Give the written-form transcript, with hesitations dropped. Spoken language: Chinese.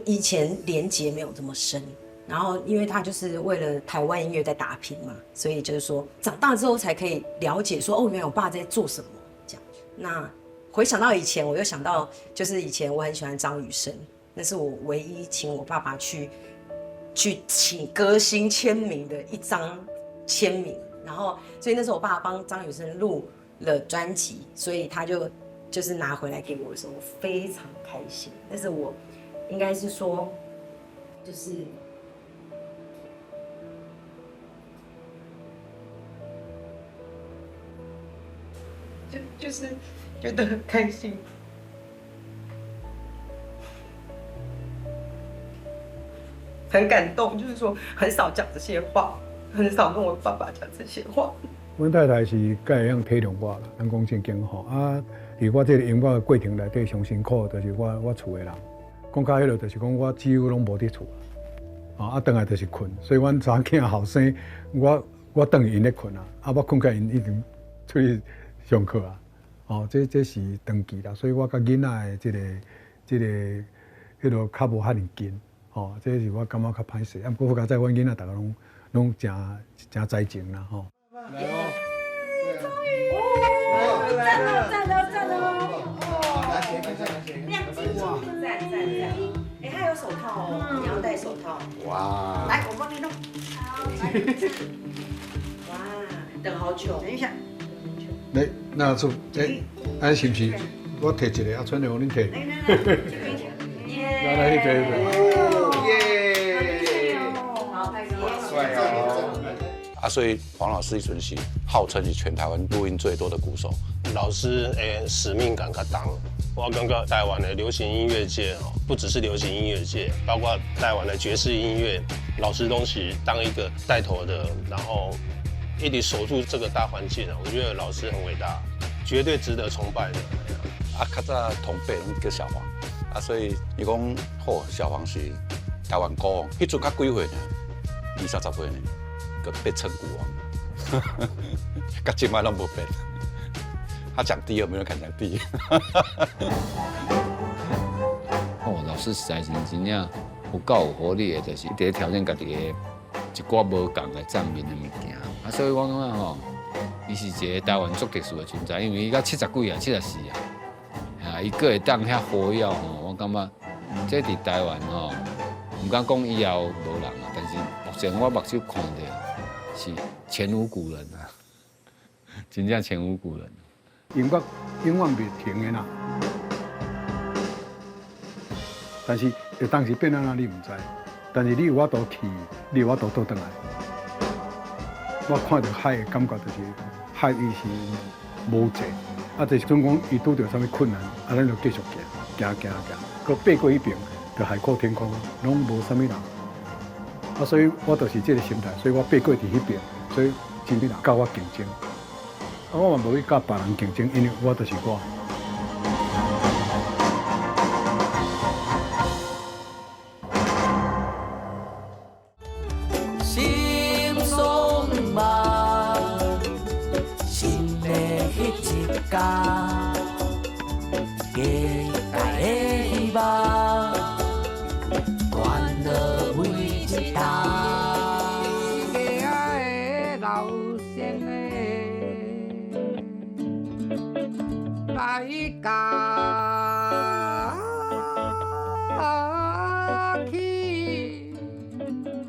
以前连结没有这么深。然后，因为他就是为了台湾音乐在打拼嘛，所以就是说长大之后才可以了解说，哦，原来我爸在做什么这样。那回想到以前，我又想到，就是以前我很喜欢张雨生，那是我唯一请我爸爸去请歌星签名的一张签名。然后，所以那时候我爸爸帮张雨生录了专辑，所以他就是拿回来给我的时候，我非常开心。但是我应该是说，就是就是觉得很开心，很感动。就是说，很少讲这些话，很少跟我爸爸讲这些话。阮太太是介会样体谅我啦，咱讲正经吼啊。伫我这个演播的过程内底，上辛苦就是我厝的人。讲到迄落，就是讲我几乎拢无伫厝，啊，转来就是困。所以阮查囝后生，我等于因咧困啊，啊，我困起因已经出去上课啊。哦，这是长期啦，所以我甲囡仔的迄落较无遐尼紧。哦，这是我感觉较歹势。啊，不过好在阮囡仔大家拢真知情啦，吼。来哦，赞哦赞哦赞哦！亮晶赞！哎，还有手套哦，你要戴手套。哇！来，我帮你弄。好，来。哇，等好久。等一下。来，那出安是不是？我摕一个，啊，剩的互恁摕。来，耶！好，开始。帅哦！所以黄老师一准是号称是全台湾录音最多的鼓手。老师使命感较重。我感觉台湾的流行音乐界哦，不只是流行音乐界，包括台湾的爵士音乐，老师都是当一个带头的，然后一直守住这个大环境啊。我觉得老师很伟大，绝对值得崇拜的。较早同辈叫小黄，所以伊讲好，小黄是台湾歌王，迄阵较几岁呢？20-30岁呢，个被称鼓王，到现在拢无变。他讲第二，没人敢讲第一。哦，老师实在是真正有够有活力的，就是一直挑战家己的一寡无共的正面的物件。所以我感觉吼，伊是一个台湾足特殊的存在，因为伊到70几啊、74啊，伊个会当遐活跃吼，我感觉这伫台湾吼，唔敢讲以后无人啊，但是目前我目睭看到是前无古人啊，真正前无古人。音乐永远袂停的啦，但是当时变安怎你唔知，但是你有法度去，你有法度倒转来。我看到海的感觉就是海伊是无济，啊，就是总讲伊拄到啥物困难，啊，咱就继续行，佮爬过一边，就海阔天空，拢无啥物人。啊，所以我就是这个心态，所以我爬过伫迄边，所以真侪人甲我竞争。我嘛无去甲别人竞争，因为我就是我。心松梦，心的迄一天，期待的希望，欢乐每一天。老先来家。